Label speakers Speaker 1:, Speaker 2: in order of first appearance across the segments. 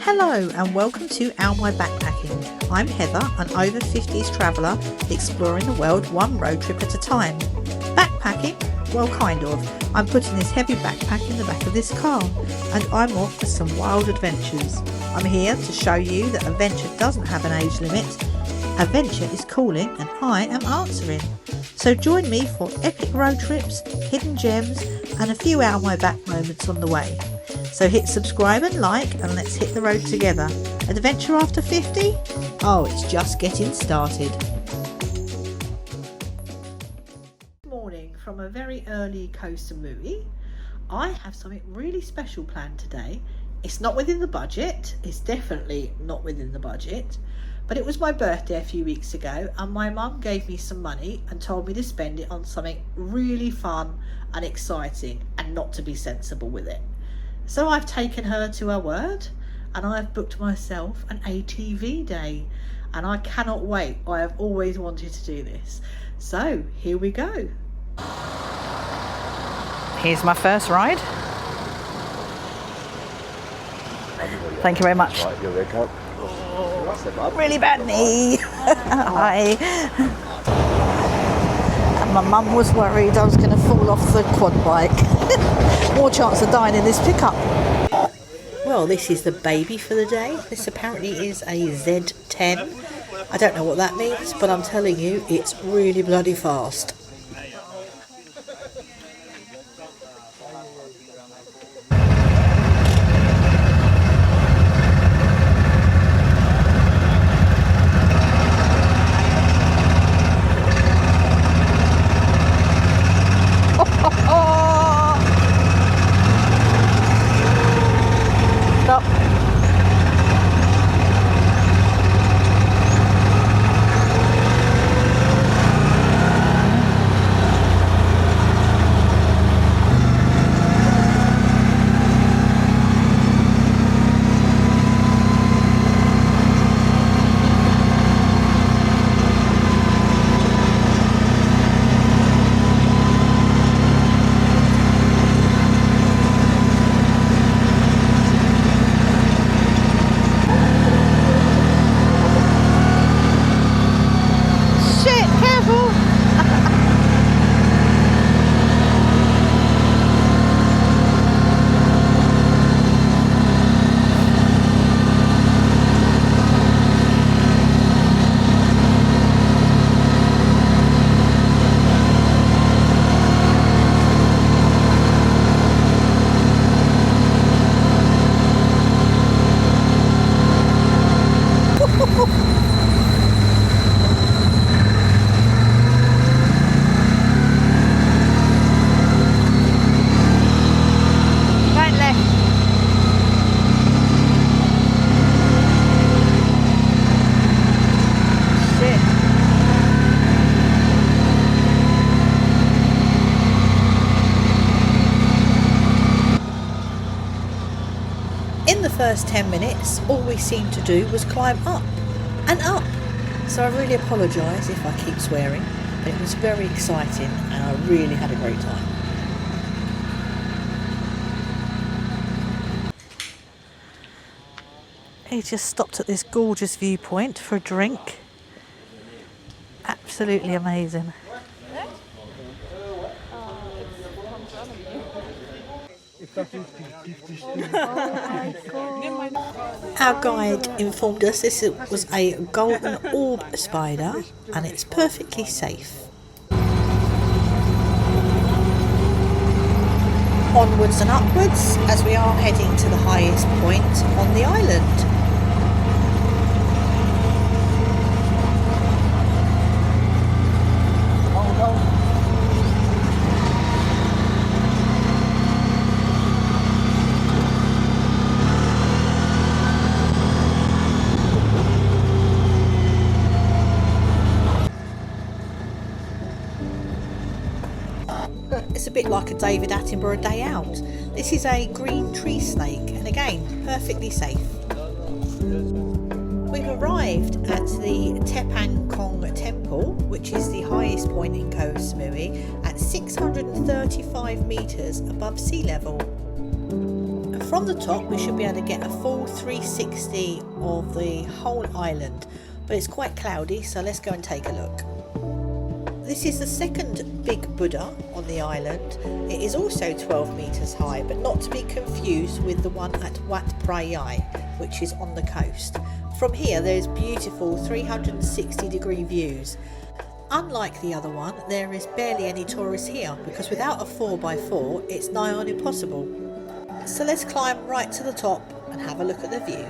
Speaker 1: Hello and welcome to owmyback-packing. I'm Heather, an over 50s traveller exploring the world one road trip at a time. Backpacking? Well, kind of. I'm putting this heavy backpack in the back of this car and I'm off for some wild adventures. I'm here to show you that adventure doesn't have an age limit. Adventure is calling and I am answering. So join me for epic road trips, hidden gems and a few Ow My Back moments on the way. So hit subscribe and like and let's hit the road together. Adventure after 50? Oh, it's just getting started. Good morning from a very early Koh Samui. I have something really special planned today. It's not within the budget. It's definitely not within the budget. But it was my birthday a few weeks ago and my mum gave me some money and told me to spend it on something really fun and exciting and not to be sensible with it. So I've taken her to her word and I've booked myself an ATV day and I cannot wait. I have always wanted to do this. So here we go. Here's my first ride. Thank you very much.
Speaker 2: Right, you're welcome.
Speaker 1: Really bad knee. Hi. And my mum was worried I was going to fall off the quad bike. More chance of dying in this pickup. Well, this is the baby for the day. This apparently is a Z10. I don't know what that means, but I'm telling you, it's really bloody fast. Stop. In the first 10 minutes, all we seemed to do was climb up and up. So I really apologise if I keep swearing, but it was very exciting and I really had a great time. He just stopped at this gorgeous viewpoint for a drink. Absolutely amazing. Our guide informed us this was a golden orb spider and it's perfectly safe. Onwards and upwards as we are heading to the highest point on the island. It's a bit like a David Attenborough day out. This is a green tree snake and again, perfectly safe. We've arrived at the Tepang Kong Temple, which is the highest point in Koh Samui at 635 metres above sea level. From the top we should be able to get a full 360 of the whole island, but it's quite cloudy, so let's go and take a look. This is the second big Buddha on the island. It is also 12 metres high, but not to be confused with the one at Wat Phra, which is on the coast. From here there's beautiful 360-degree views. Unlike the other one, there is barely any tourists here because without a 4x4 it's nigh on impossible. So let's climb right to the top and have a look at the view.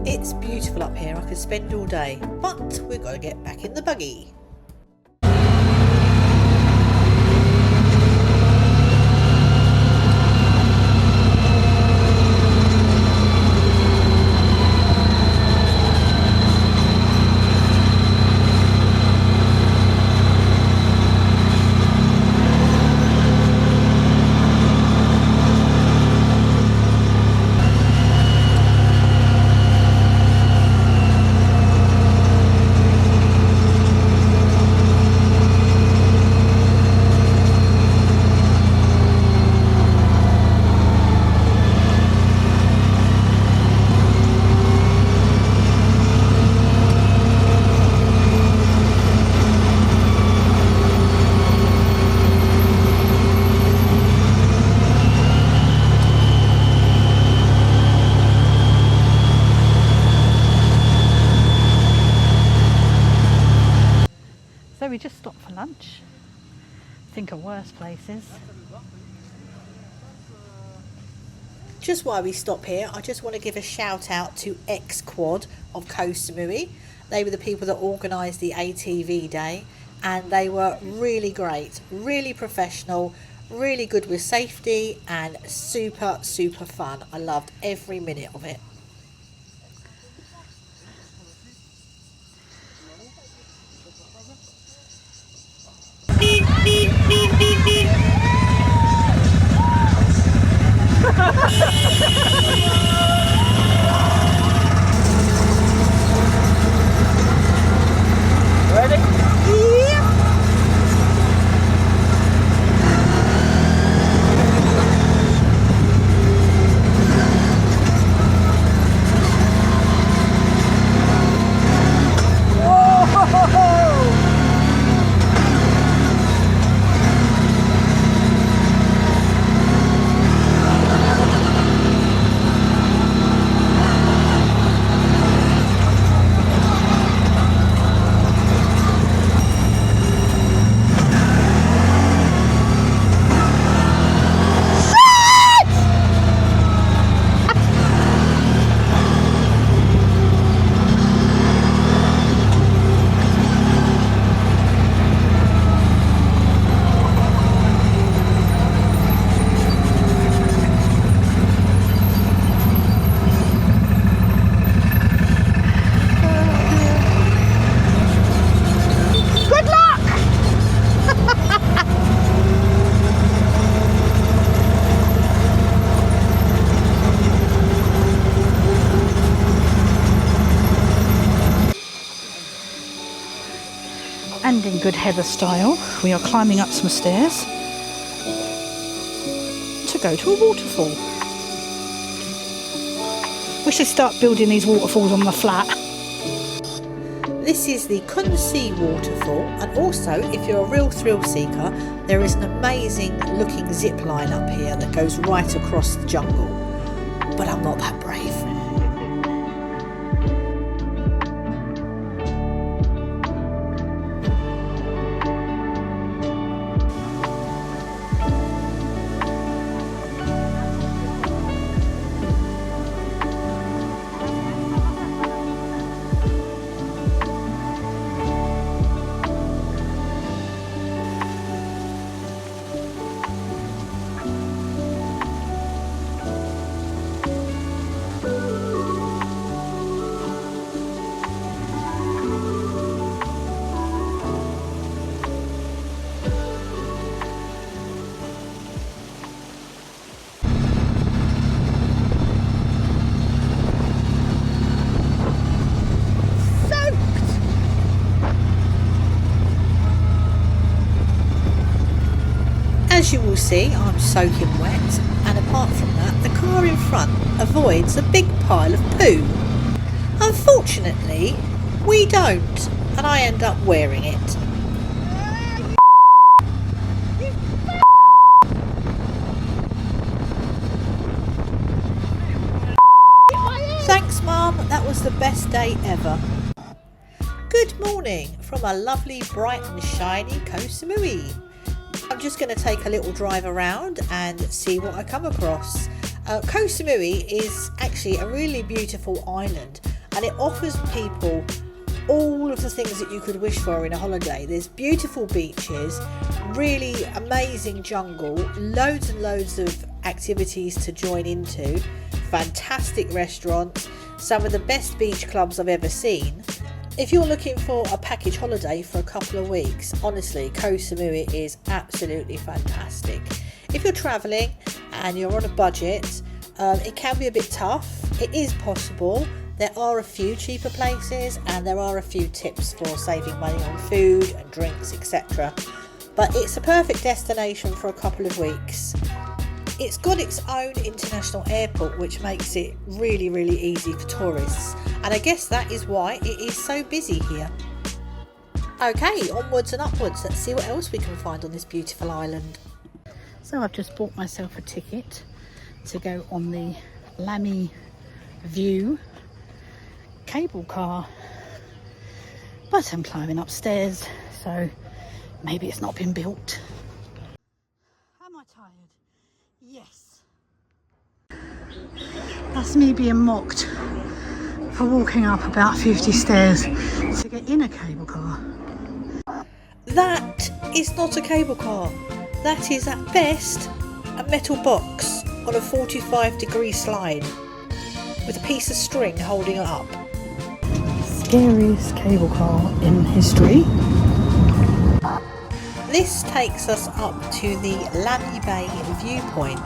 Speaker 1: It's beautiful up here, I could spend all day, but we've got to get back in the buggy.
Speaker 2: So we just stopped for lunch. Think of worse places.
Speaker 1: Just while we stop here, I just want to give a shout out to X-Quad of Koh Samui. They were the people that organised the ATV day, and they were really great, really professional, really good with safety, and super fun. I loved every minute of it.
Speaker 2: Ready?
Speaker 1: Yep.
Speaker 2: And in good Heather style, we are climbing up some stairs to go to a waterfall. We should start building these waterfalls on the flat.
Speaker 1: This is the Koh Samui waterfall, and also if you're a real thrill seeker, there is an amazing looking zip line up here that goes right across the jungle, but I'm not that brave. As you will see, I'm soaking wet, and apart from that, the car in front avoids a big pile of poo. Unfortunately, we don't, and I end up wearing it. Thanks, Mum, that was the best day ever. Good morning from a lovely, bright and shiny Koh Samui. I'm just going to take a little drive around and see what I come across. Koh Samui is actually a really beautiful island, and it offers people all of the things that you could wish for in a holiday. There's beautiful beaches, really amazing jungle, loads and loads of activities to join into, fantastic restaurants, some of the best beach clubs I've ever seen. If you're looking for a package holiday for a couple of weeks, honestly, Koh Samui is absolutely fantastic. If you're travelling and you're on a budget, it can be a bit tough. It is possible. There are a few cheaper places and there are a few tips for saving money on food and drinks, etc. But it's a perfect destination for a couple of weeks. It's got its own international airport, which makes it really, really easy for tourists. And I guess that is why it is so busy here. Okay, onwards and upwards. Let's see what else we can find on this beautiful island.
Speaker 2: So I've just bought myself a ticket to go on the Lamy View cable car. But I'm climbing upstairs, so maybe it's not been built. Am I tired? Yes. That's me being mocked for walking up about 50 stairs to get in a cable car.
Speaker 1: That is not a cable car. That is at best a metal box on a 45-degree slide with a piece of string holding it up.
Speaker 2: Scariest cable car in history.
Speaker 1: This takes us up to the Lamy Bay viewpoint.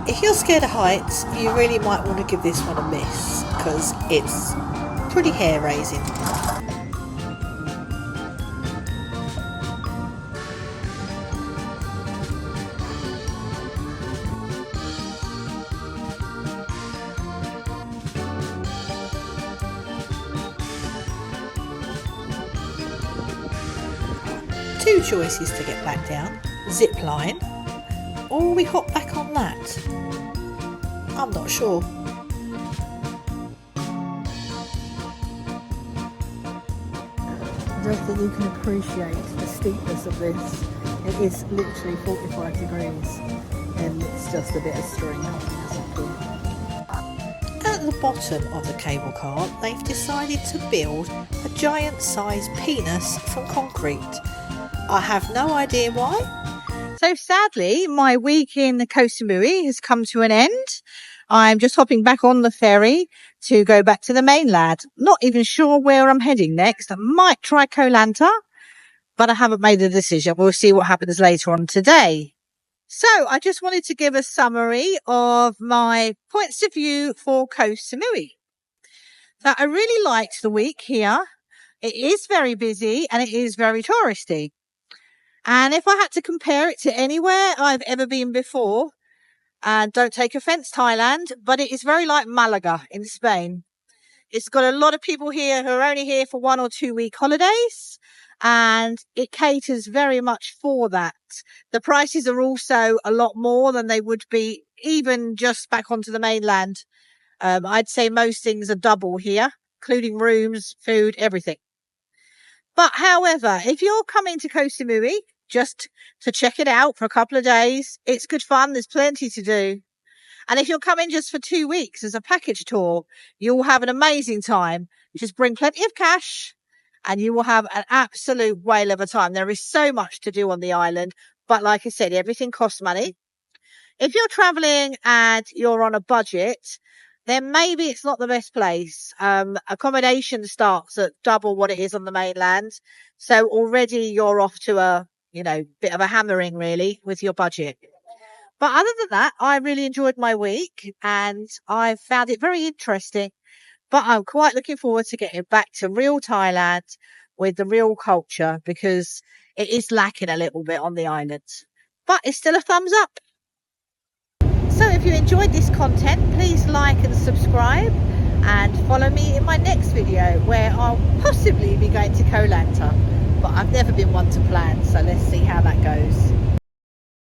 Speaker 1: If you're scared of heights, you really might want to give this one a miss because it's pretty hair-raising. Two choices to get back down: zip line, or we hop back on that. I'm not sure.
Speaker 2: I don't think you can appreciate the steepness of this. It is literally 45 degrees and it's just a bit of string.
Speaker 1: At the bottom of the cable car, they've decided to build a giant-sized penis from concrete. I have no idea why. So sadly, my week in Koh Samui has come to an end. I'm just hopping back on the ferry to go back to the mainland. Not even sure where I'm heading next. I might try Koh Lanta, but I haven't made a decision. We'll see what happens later on today. So I just wanted to give a summary of my points of view for Koh Samui. So I really liked the week here. It is very busy and it is very touristy. And if I had to compare it to anywhere I've ever been before, and don't take offence, Thailand, but it is very like Malaga in Spain. It's got a lot of people here who are only here for 1 or 2 week holidays, and it caters very much for that. The prices are also a lot more than they would be even just back onto the mainland. I'd say most things are double here, including rooms, food, everything. But however, if you're coming to Koh Samui just to check it out for a couple of days, it's good fun. There's plenty to do. And if you're coming just for 2 weeks as a package tour, you'll have an amazing time. Just bring plenty of cash and you will have an absolute whale of a time. There is so much to do on the island. But like I said, everything costs money. If you're traveling and you're on a budget, then maybe it's not the best place. Accommodation starts at double what it is on the mainland. So already you're off to a, bit of a hammering really with your budget. But other than that, I really enjoyed my week and I found it very interesting. But I'm quite looking forward to getting back to real Thailand with the real culture because it is lacking a little bit on the island. but it's still a thumbs up. So if you enjoyed this content, please like and subscribe, and follow me in my next video where I'll possibly be going to Koh Lanta, but I've never been one to plan, so let's see how that goes.